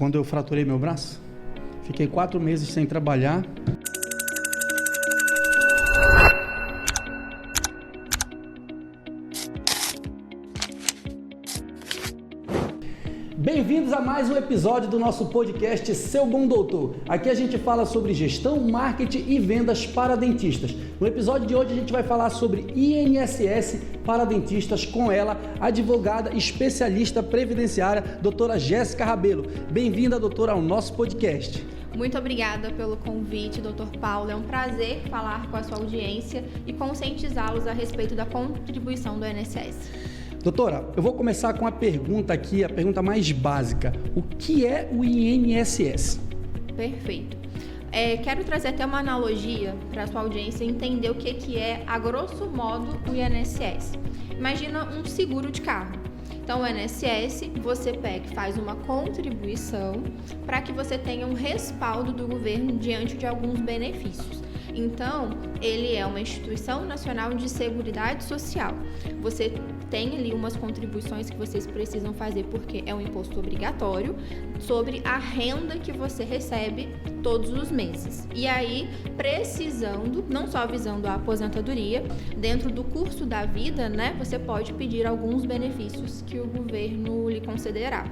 quando eu fraturei meu braço. Fiquei 4 meses sem trabalhar. Bem-vindos a mais um episódio do nosso podcast Seu Bom Doutor. Aqui a gente fala sobre gestão, marketing e vendas para dentistas. No episódio de hoje a gente vai falar sobre INSS para dentistas com ela, advogada especialista previdenciária, doutora Jéssica Rabelo. Bem-vinda, doutora, ao nosso podcast. Muito obrigada pelo convite, Dr. Paulo. É um prazer falar com a sua audiência e conscientizá-los a respeito da contribuição do INSS. Doutora, eu vou começar com a pergunta aqui, a pergunta mais básica. O que é o INSS? Perfeito. Quero trazer até uma analogia para a sua audiência entender o que é, a grosso modo, o INSS. Imagina um seguro de carro. Então, o INSS, você pega e faz uma contribuição para que você tenha um respaldo do governo diante de alguns benefícios. Então, ele é uma instituição nacional de seguridade social. Você tem ali umas contribuições que vocês precisam fazer porque é um imposto obrigatório sobre a renda que você recebe todos os meses. E aí, precisando, não só visando a aposentadoria, dentro do curso da vida, né, você pode pedir alguns benefícios que o governo lhe concederá.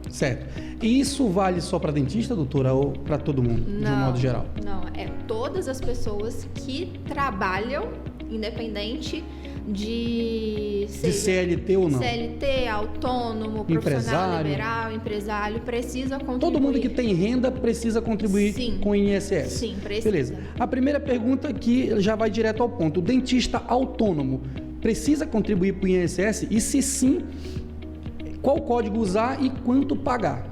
Certo. E isso vale só para dentista, doutora, ou para todo mundo, de um modo geral? Não, é todas as pessoas que trabalham, independente de CLT ou não. CLT, autônomo, profissional liberal, empresário, precisa contribuir. Todo mundo que tem renda precisa contribuir com o INSS? Sim, precisa. Beleza. A primeira pergunta aqui já vai direto ao ponto. O dentista autônomo precisa contribuir para o INSS? E se sim, qual código usar e quanto pagar?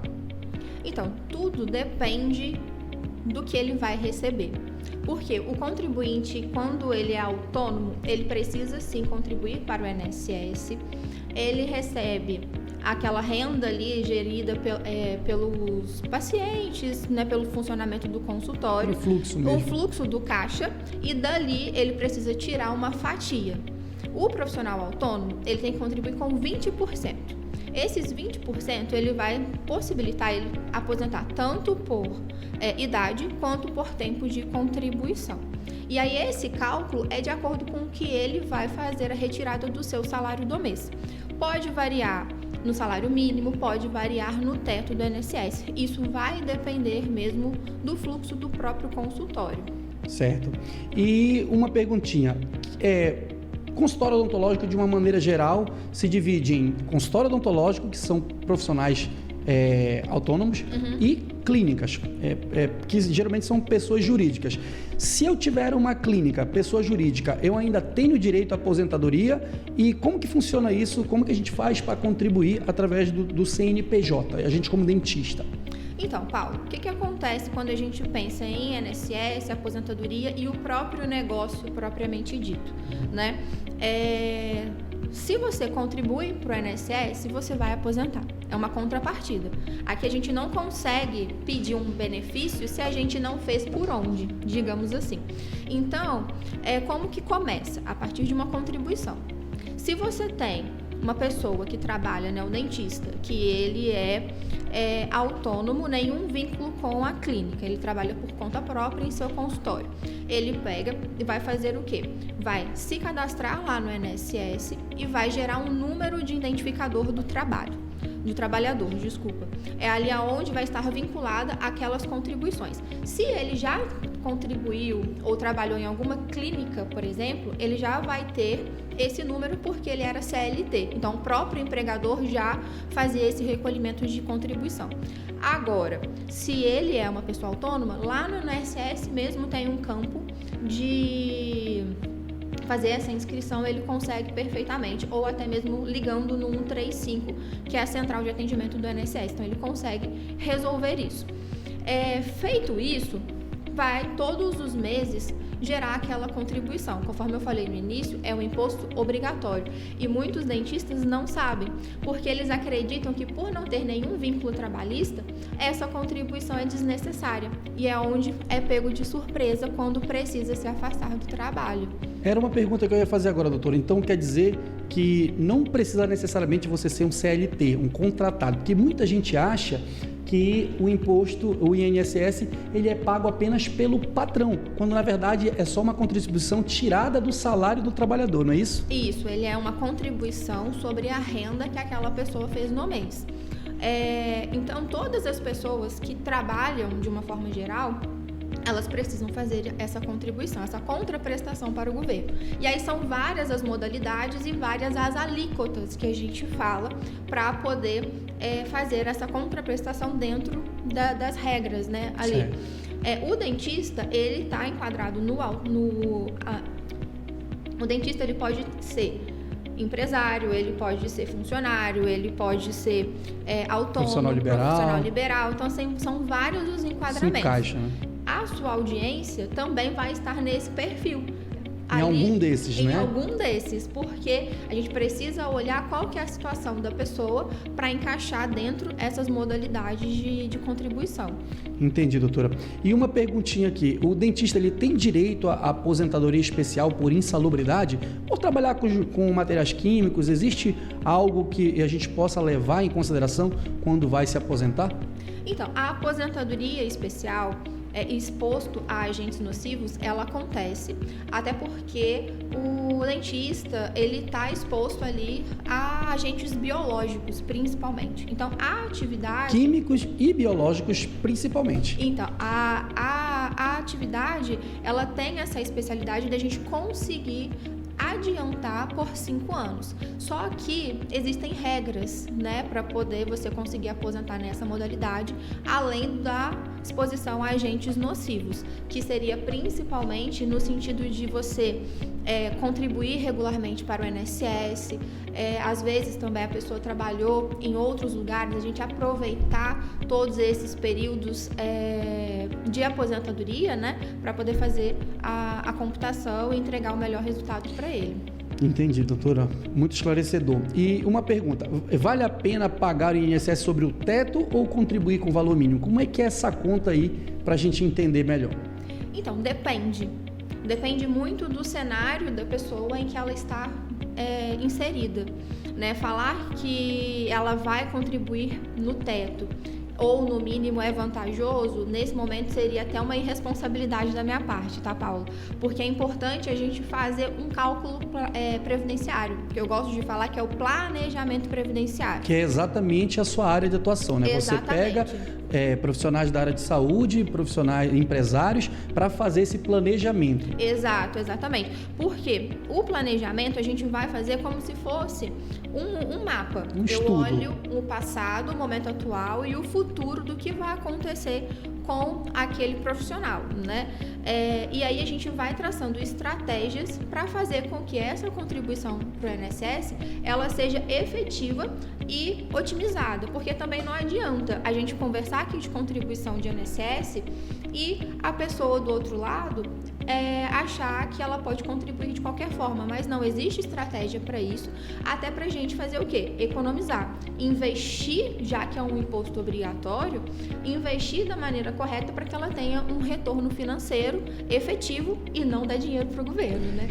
Então, tudo depende do que ele vai receber. Porque o contribuinte, quando ele é autônomo, ele precisa sim contribuir para o INSS. Ele recebe aquela renda ali gerida pelos pacientes, né, pelo funcionamento do consultório. O fluxo mesmo. O fluxo do caixa. E dali ele precisa tirar uma fatia. O profissional autônomo, ele tem que contribuir com 20%. Esses 20% ele vai possibilitar ele aposentar tanto por idade quanto por tempo de contribuição. E aí esse cálculo é de acordo com o que ele vai fazer a retirada do seu salário do mês. Pode variar no salário mínimo, pode variar no teto do INSS. Isso vai depender mesmo do fluxo do próprio consultório. Certo. E uma perguntinha. Consultório odontológico, de uma maneira geral, se divide em consultório odontológico, que são profissionais autônomos, e clínicas, que geralmente são pessoas jurídicas. Se eu tiver uma clínica, pessoa jurídica, eu ainda tenho direito à aposentadoria? E como que funciona isso? Como que a gente faz para contribuir através do CNPJ, a gente como dentista? Então, Paulo, o que acontece quando a gente pensa em INSS, aposentadoria e o próprio negócio propriamente dito, né? Se você contribui para o INSS, você vai aposentar. É uma contrapartida. Aqui a gente não consegue pedir um benefício se a gente não fez por onde, digamos assim. Então, como que começa? A partir de uma contribuição. Se você tem uma pessoa que trabalha, né, o dentista, que ele é autônomo, nenhum vínculo com a clínica, ele trabalha por conta própria em seu consultório. Ele pega e vai fazer o quê? Vai se cadastrar lá no INSS e vai gerar um número de identificador do trabalhador, desculpa. É ali aonde vai estar vinculada aquelas contribuições. Se ele já contribuiu ou trabalhou em alguma clínica, por exemplo, ele já vai ter esse número porque ele era CLT. Então, o próprio empregador já fazia esse recolhimento de contribuição. Agora, se ele é uma pessoa autônoma, lá no INSS mesmo tem um campo de fazer essa inscrição, ele consegue perfeitamente, ou até mesmo ligando no 135, que é a central de atendimento do INSS. Então, ele consegue resolver isso. Feito isso, vai todos os meses gerar aquela contribuição. Conforme eu falei no início, é um imposto obrigatório. E muitos dentistas não sabem, porque eles acreditam que por não ter nenhum vínculo trabalhista, essa contribuição é desnecessária. E é onde é pego de surpresa quando precisa se afastar do trabalho. Era uma pergunta que eu ia fazer agora, doutora. Então, quer dizer que não precisa necessariamente você ser um CLT, um contratado, porque muita gente acha que o imposto, o INSS, ele é pago apenas pelo patrão, quando na verdade é só uma contribuição tirada do salário do trabalhador, não é isso? Isso, ele é uma contribuição sobre a renda que aquela pessoa fez no mês. Então, todas as pessoas que trabalham de uma forma geral, elas precisam fazer essa contribuição, essa contraprestação para o governo. E aí são várias as modalidades e várias as alíquotas que a gente fala para poder fazer essa contraprestação dentro das regras, né? Ali. O dentista, ele está enquadrado o dentista, ele pode ser empresário, ele pode ser funcionário, ele pode ser autônomo, profissional liberal. Então, são vários os enquadramentos. Se encaixa, né? A sua audiência também vai estar nesse perfil. Em algum desses, né? Em algum desses, porque a gente precisa olhar qual que é a situação da pessoa para encaixar dentro essas modalidades de contribuição. Entendi, doutora. E uma perguntinha aqui, o dentista ele tem direito à aposentadoria especial por insalubridade? Ou trabalhar com materiais químicos, existe algo que a gente possa levar em consideração quando vai se aposentar? Então, a aposentadoria especial exposto a agentes nocivos, ela acontece, até porque o dentista, ele está exposto ali a agentes biológicos, principalmente. Então, a atividade... Químicos e biológicos, principalmente. Então, a atividade, ela tem essa especialidade de a gente conseguir adiantar por 5 anos. Só que existem regras, né, para poder você conseguir aposentar nessa modalidade, além da exposição a agentes nocivos, que seria principalmente no sentido de você contribuir regularmente para o INSS, às vezes também a pessoa trabalhou em outros lugares, a gente aproveitar todos esses períodos de aposentadoria, né, para poder fazer a computação e entregar o melhor resultado para ele. Entendi, doutora. Muito esclarecedor. E uma pergunta, vale a pena pagar o INSS sobre o teto ou contribuir com o valor mínimo? Como é que é essa conta aí para a gente entender melhor? Então, depende. Depende muito do cenário da pessoa em que ela está inserida, né? Falar que ela vai contribuir no teto ou no mínimo é vantajoso, nesse momento seria até uma irresponsabilidade da minha parte, tá, Paulo? Porque é importante a gente fazer um cálculo previdenciário, que eu gosto de falar que é o planejamento previdenciário. Que é exatamente a sua área de atuação, né? Exatamente. Você pega profissionais da área de saúde, profissionais, empresários, para fazer esse planejamento. Exato, exatamente. Porque o planejamento a gente vai fazer como se fosse um mapa. Um estudo. Eu olho o passado, o momento atual e o futuro do que vai acontecer com aquele profissional, né? E aí a gente vai traçando estratégias para fazer com que essa contribuição para o INSS ela seja efetiva e otimizada, porque também não adianta a gente conversar aqui de contribuição de INSS e a pessoa do outro lado achar que ela pode contribuir de qualquer forma, mas não existe estratégia para isso, até para a gente fazer o quê? Economizar, investir, já que é um imposto obrigatório, investir da maneira correta para que ela tenha um retorno financeiro efetivo e não dar dinheiro para o governo, né?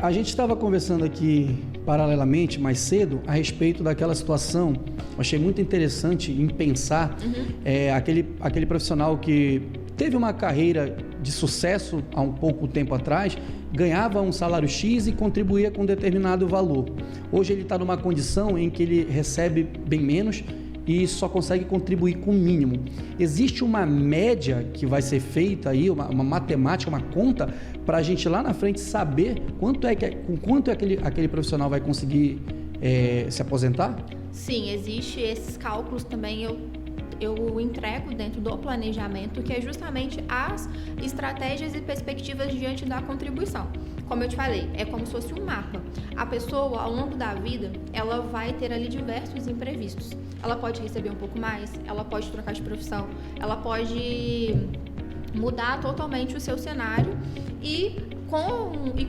A gente estava conversando aqui paralelamente mais cedo a respeito daquela situação, achei muito interessante em pensar aquele profissional que teve uma carreira de sucesso há um pouco tempo atrás, ganhava um salário X e contribuía com um determinado valor. Hoje ele está numa condição em que ele recebe bem menos e só consegue contribuir com o mínimo. Existe uma média que vai ser feita aí, uma matemática, uma conta, para a gente lá na frente saber com quanto aquele profissional vai conseguir se aposentar? Sim, existe esses cálculos também, eu entrego dentro do planejamento, que é justamente as estratégias e perspectivas diante da contribuição. Como eu te falei, é como se fosse um mapa. A pessoa, ao longo da vida, ela vai ter ali diversos imprevistos. Ela pode receber um pouco mais, ela pode trocar de profissão, ela pode mudar totalmente o seu cenário e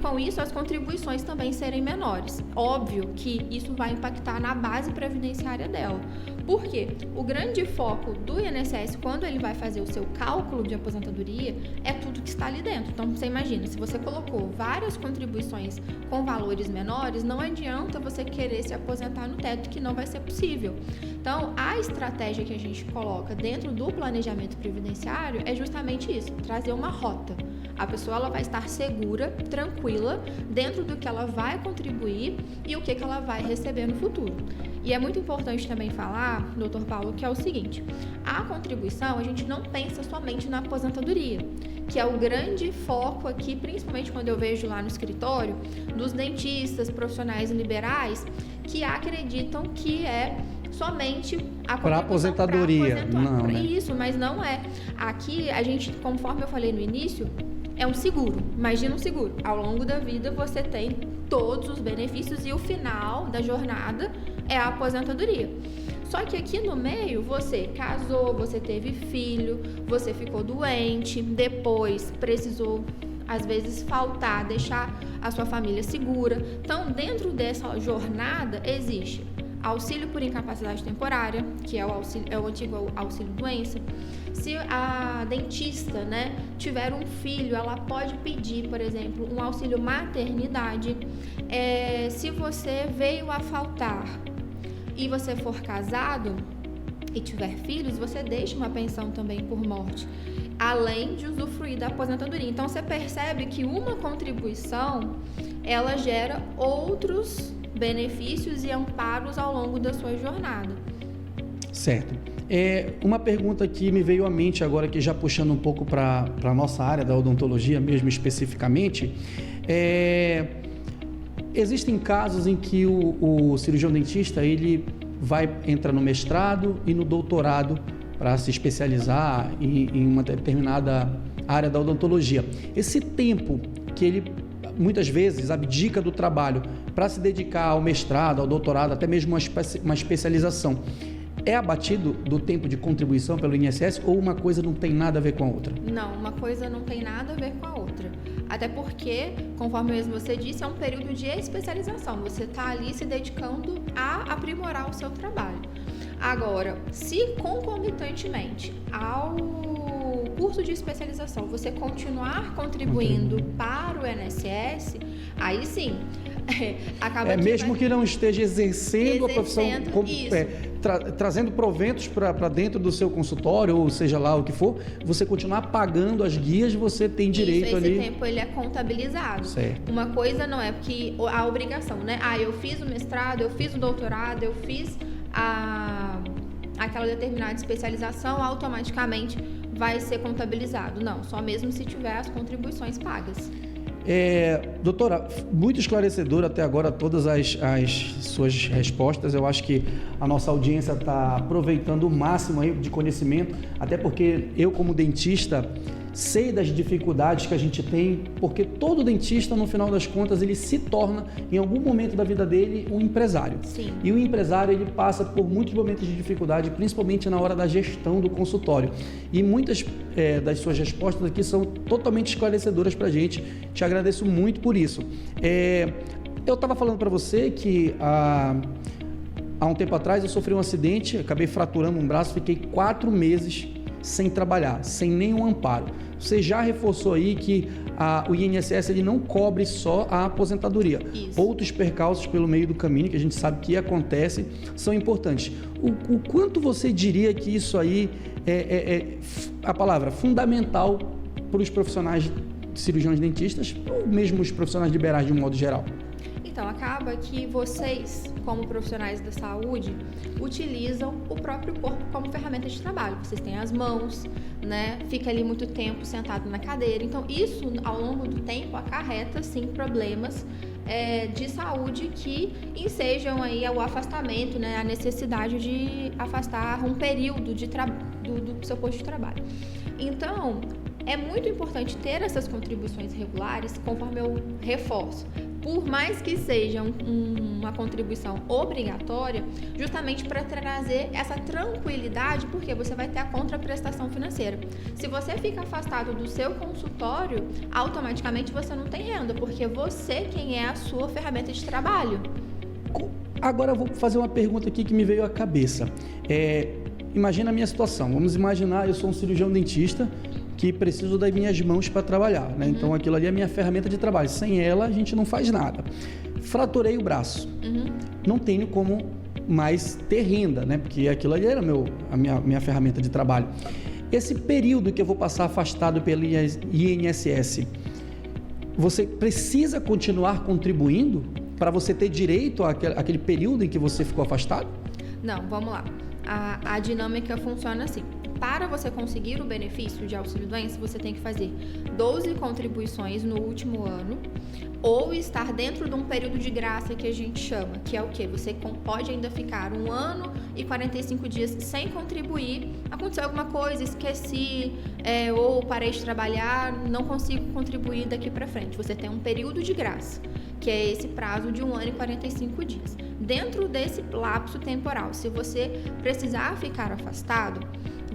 com isso as contribuições também serem menores. Óbvio que isso vai impactar na base previdenciária dela, Por quê? O grande foco do INSS, quando ele vai fazer o seu cálculo de aposentadoria, é tudo que está ali dentro. Então, você imagina, se você colocou várias contribuições com valores menores, não adianta você querer se aposentar no teto, que não vai ser possível. Então, a estratégia que a gente coloca dentro do planejamento previdenciário é justamente isso, trazer uma rota. A pessoa ela vai estar segura, tranquila, dentro do que ela vai contribuir e o que ela vai receber no futuro. E é muito importante também falar, doutor Paulo, que é o seguinte, a contribuição, a gente não pensa somente na aposentadoria, que é o grande foco aqui, principalmente quando eu vejo lá no escritório, dos dentistas, profissionais liberais, que acreditam que é somente para aposentadoria. Não, né? Isso, mas não é. Aqui, a gente, conforme eu falei no início, é um seguro. Imagina um seguro. Ao longo da vida, você tem todos os benefícios e o final da jornada é a aposentadoria. Só que aqui no meio, você casou, você teve filho, você ficou doente, depois precisou, às vezes, faltar, deixar a sua família segura. Então, dentro dessa jornada, existe auxílio por incapacidade temporária, que é o antigo auxílio-doença. Se a dentista, né, tiver um filho, ela pode pedir, por exemplo, um auxílio maternidade. Se você veio a faltar e você for casado e tiver filhos, você deixa uma pensão também por morte, além de usufruir da aposentadoria. Então, você percebe que uma contribuição, ela gera outros benefícios e amparos ao longo da sua jornada. Certo. Uma pergunta que me veio à mente agora, que já puxando um pouco para a nossa área da odontologia mesmo especificamente, existem casos em que o cirurgião dentista ele vai entrar no mestrado e no doutorado para se especializar em uma determinada área da odontologia. Esse tempo que ele muitas vezes abdica do trabalho para se dedicar ao mestrado, ao doutorado, até mesmo uma especialização, é abatido do tempo de contribuição pelo INSS ou uma coisa não tem nada a ver com a outra? Não, uma coisa não tem nada a ver com a outra. Até porque, conforme mesmo você disse, é um período de especialização. Você está ali se dedicando a aprimorar o seu trabalho. Agora, se concomitantemente ao curso de especialização você continuar contribuindo para o INSS, aí sim, acaba mesmo que não esteja exercendo a profissão, trazendo proventos para dentro do seu consultório, ou seja lá o que for, você continuar pagando as guias, você tem direito ali. Esse tempo ele é contabilizado. Certo. Uma coisa não é porque a obrigação, né? Eu fiz o mestrado, eu fiz o doutorado, eu fiz aquela determinada especialização, automaticamente vai ser contabilizado. Não, só mesmo se tiver as contribuições pagas. Doutora, muito esclarecedor até agora todas as suas respostas. Eu acho que a nossa audiência está aproveitando o máximo aí de conhecimento, até porque eu, como dentista, sei das dificuldades que a gente tem, porque todo dentista, no final das contas, ele se torna, em algum momento da vida dele, um empresário. Sim. E o empresário, ele passa por muitos momentos de dificuldade, principalmente na hora da gestão do consultório. E muitas das suas respostas aqui são totalmente esclarecedoras para a gente. Te agradeço muito por isso. Eu estava falando para você que há um tempo atrás eu sofri um acidente, acabei fraturando um braço, fiquei 4 meses sem trabalhar, sem nenhum amparo. Você já reforçou aí que o INSS ele não cobre só a aposentadoria. Isso. Outros percalços pelo meio do caminho, que a gente sabe que acontecem, são importantes. O quanto você diria que isso aí é a palavra fundamental para os profissionais cirurgiões dentistas, ou mesmo os profissionais liberais de um modo geral? Então, acaba que vocês, como profissionais da saúde, utilizam o próprio corpo como ferramenta de trabalho. Vocês têm as mãos, né? Fica ali muito tempo sentado na cadeira. Então, isso, ao longo do tempo, acarreta, sim, problemas de saúde que ensejam aí o afastamento, né? A necessidade de afastar um período do seu posto de trabalho. Então, é muito importante ter essas contribuições regulares, conforme eu reforço. Por mais que seja uma contribuição obrigatória, justamente para trazer essa tranquilidade, porque você vai ter a contraprestação financeira. Se você fica afastado do seu consultório, automaticamente você não tem renda, porque você quem é a sua ferramenta de trabalho. Agora eu vou fazer uma pergunta aqui que me veio à cabeça. Imagina a minha situação. Vamos imaginar, eu sou um cirurgião dentista que preciso das minhas mãos para trabalhar, né? Então aquilo ali é a minha ferramenta de trabalho. Sem ela, a gente não faz nada. Fraturei o braço. Não tenho como mais ter renda, né? Porque aquilo ali era a minha ferramenta de trabalho. Esse período que eu vou passar afastado pelo INSS, você precisa continuar contribuindo para você ter direito àquele período em que você ficou afastado? Não, vamos lá. A dinâmica funciona assim. Para você conseguir o benefício de auxílio-doença, você tem que fazer 12 contribuições no último ano ou estar dentro de um período de graça que a gente chama, que é o quê? Você pode ainda ficar 1 ano e 45 dias sem contribuir. Aconteceu alguma coisa, esqueci, ou parei de trabalhar, não consigo contribuir daqui para frente. Você tem um período de graça, que é esse prazo de 1 ano e 45 dias. Dentro desse lapso temporal, se você precisar ficar afastado,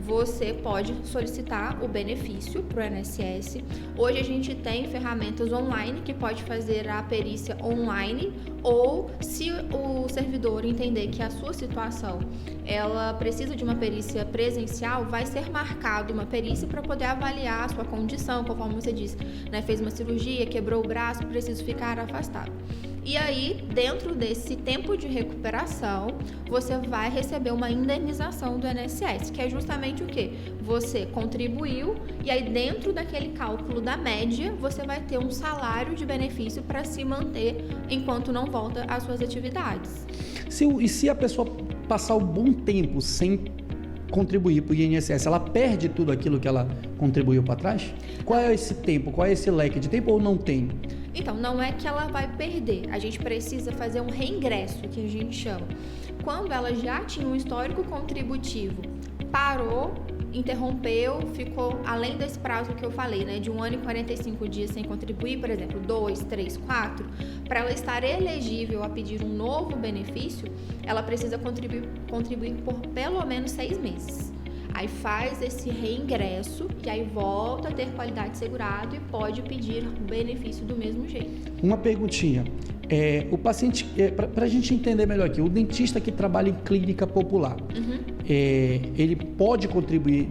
você pode solicitar o benefício para o INSS. Hoje a gente tem ferramentas online que pode fazer a perícia online, ou se o servidor entender que a sua situação ela precisa de uma perícia presencial, vai ser marcado uma perícia para poder avaliar a sua condição, conforme você disse, né? Fez uma cirurgia, quebrou o braço, preciso ficar afastado. E aí, dentro desse tempo de recuperação, você vai receber uma indenização do INSS, que é justamente o quê? Você contribuiu e aí dentro daquele cálculo da média, você vai ter um salário de benefício para se manter enquanto não volta às suas atividades. E se a pessoa passar um bom tempo sem contribuir para o INSS, ela perde tudo aquilo que ela contribuiu para trás? Qual é esse tempo? Qual é esse leque de tempo ou não tem? Então, não é que ela vai perder, a gente precisa fazer um reingresso, que a gente chama. Quando ela já tinha um histórico contributivo, parou, interrompeu, ficou além desse prazo que eu falei, né, de 1 ano e 45 dias sem contribuir, por exemplo, 2, 3, 4, para ela estar elegível a pedir um novo benefício, ela precisa contribuir por pelo menos 6 meses. Aí faz esse reingresso e aí volta a ter qualidade segurado e pode pedir o benefício do mesmo jeito. Uma perguntinha. O paciente, para a gente entender melhor aqui, o dentista que trabalha em clínica popular, ele pode contribuir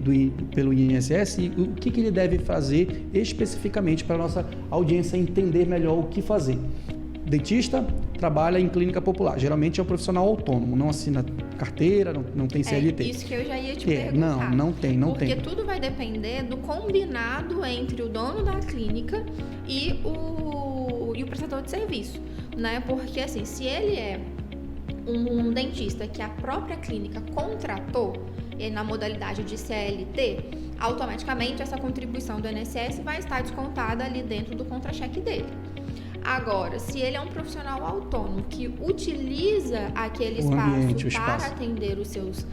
pelo INSS e o que ele deve fazer especificamente para a nossa audiência entender melhor o que fazer? Dentista trabalha em clínica popular, geralmente é um profissional autônomo, não assina carteira, não tem CLT. É isso que eu já ia te perguntar. Não tem. Porque tudo vai depender do combinado entre o dono da clínica e o prestador de serviço, né? Porque assim, se ele é um dentista que a própria clínica contratou na modalidade de CLT, automaticamente essa contribuição do INSS vai estar descontada ali dentro do contra-cheque dele. Agora, se ele é um profissional autônomo que utiliza aquele espaço para atender os seus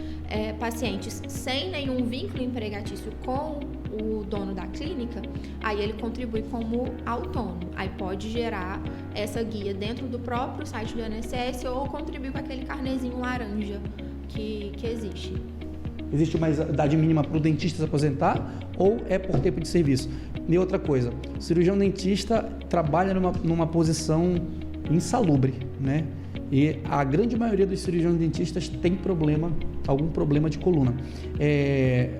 pacientes sem nenhum vínculo empregatício com o dono da clínica, aí ele contribui como autônomo. Aí pode gerar essa guia dentro do próprio site do INSS ou contribuir com aquele carnezinho laranja que existe. Existe uma idade mínima para o dentista se aposentar ou é por tempo de serviço? E outra coisa, o cirurgião dentista trabalha numa posição insalubre, né? E a grande maioria dos cirurgiões dentistas tem algum problema de coluna.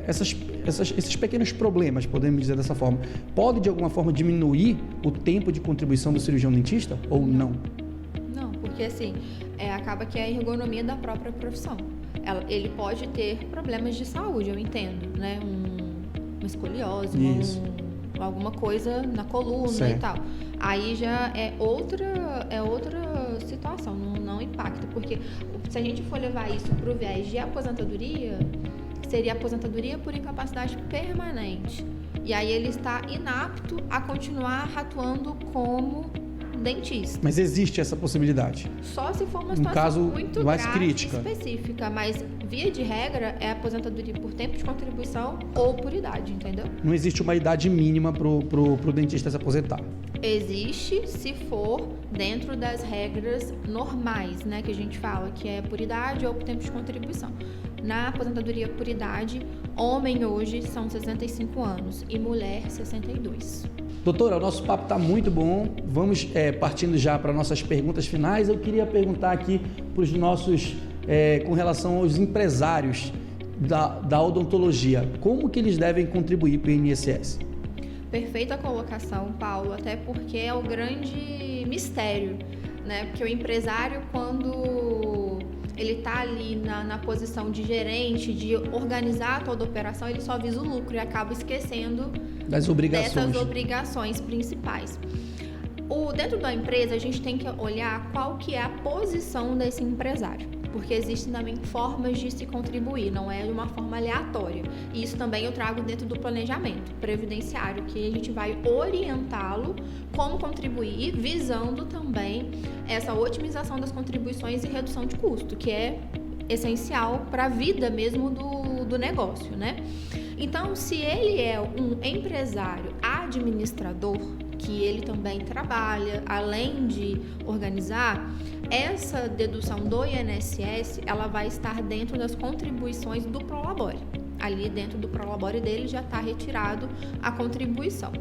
Esses pequenos problemas, podemos dizer dessa forma, pode de alguma forma diminuir o tempo de contribuição do cirurgião dentista ou não? Não, porque assim, acaba que é a ergonomia da própria profissão. Ele pode ter problemas de saúde, eu entendo, né? Uma escoliose, alguma coisa na coluna, certo, e tal. Aí já é outra situação, não impacta, porque se a gente for levar isso para o viés de aposentadoria, seria aposentadoria por incapacidade permanente. E aí ele está inapto a continuar atuando como dentista. Mas existe essa possibilidade? Só se for uma situação muito mais grave, crítica, específica, mas via de regra é aposentadoria por tempo de contribuição ou por idade, entendeu? Não existe uma idade mínima pro dentista se aposentar? Existe se for dentro das regras normais, né, que a gente fala, que é por idade ou por tempo de contribuição. Na aposentadoria por idade, homem hoje são 65 anos e mulher 62. Doutora, o nosso papo está muito bom. Vamos partindo já para nossas perguntas finais. Eu queria perguntar aqui para os nossos, com relação aos empresários da odontologia, como que eles devem contribuir para o INSS? Perfeita colocação, Paulo, até porque é o grande mistério, né? Porque o empresário, quando ele está ali na posição de gerente, de organizar toda a operação, ele só visa o lucro e acaba esquecendo dessas obrigações principais. Dentro da empresa, a gente tem que olhar qual que é a posição desse empresário, porque existem também formas de se contribuir, não é de uma forma aleatória. E isso também eu trago dentro do planejamento previdenciário, que a gente vai orientá-lo como contribuir, visando também essa otimização das contribuições e redução de custo, que é essencial para a vida mesmo do negócio, né? Então, se ele é um empresário administrador, que ele também trabalha, além de organizar, essa dedução do INSS, ela vai estar dentro das contribuições do Prolabore. Ali dentro do Prolabore dele já está retirado a contribuição.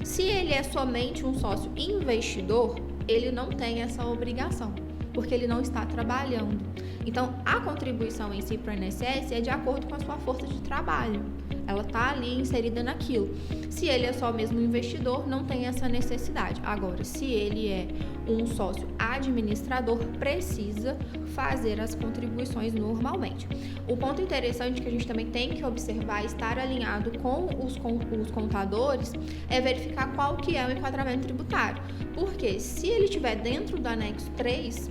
Se ele é somente um sócio investidor, ele não tem essa obrigação, porque ele não está trabalhando. Então, a contribuição em si para o INSS é de acordo com a sua força de trabalho. Ela está ali inserida naquilo. Se ele é só mesmo investidor, não tem essa necessidade. Agora, se ele é um sócio administrador, precisa fazer as contribuições normalmente. O ponto interessante que a gente também tem que observar, estar alinhado com os contadores, é verificar qual que é o enquadramento tributário. Porque se ele estiver dentro do anexo 3,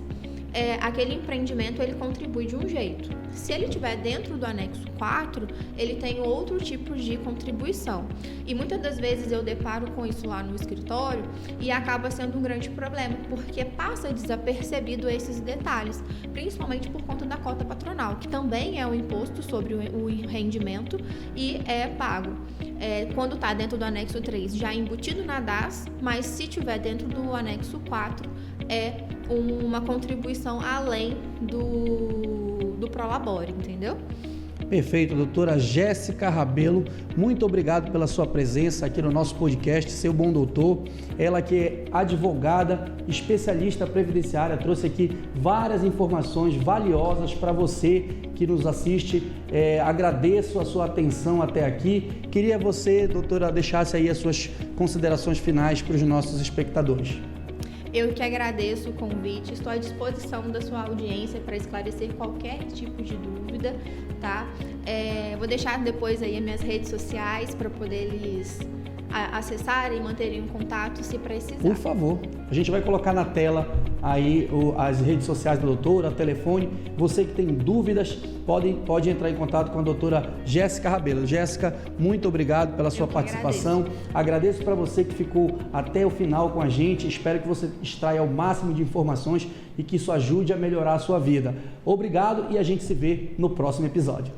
aquele empreendimento ele contribui de um jeito. Se ele estiver dentro do anexo 4, ele tem outro tipo de contribuição. E muitas das vezes eu deparo com isso lá no escritório e acaba sendo um grande problema, porque passa desapercebido esses detalhes, principalmente por conta da cota patronal, que também é um imposto sobre o rendimento e é pago. Quando está dentro do anexo 3, já embutido na DAS, mas se estiver dentro do anexo 4, é uma contribuição além do Prolabore, entendeu? Perfeito, doutora Jéssica Rabelo, muito obrigado pela sua presença aqui no nosso podcast, Seu Bom Doutor. Ela que é advogada, especialista previdenciária, trouxe aqui várias informações valiosas para você que nos assiste. Agradeço a sua atenção até aqui. Queria você, doutora, deixasse aí as suas considerações finais para os nossos espectadores. Eu que agradeço o convite, estou à disposição da sua audiência para esclarecer qualquer tipo de dúvida, tá? Vou deixar depois aí as minhas redes sociais para poder eles acessarem e manterem um contato se precisar. Por favor, a gente vai colocar na tela aí as redes sociais da doutora, telefone. Você que tem dúvidas, pode entrar em contato com a doutora Jéssica Rabelo. Jéssica, muito obrigado pela sua participação. Agradeço para você que ficou até o final com a gente. Espero que você extraia o máximo de informações e que isso ajude a melhorar a sua vida. Obrigado e a gente se vê no próximo episódio.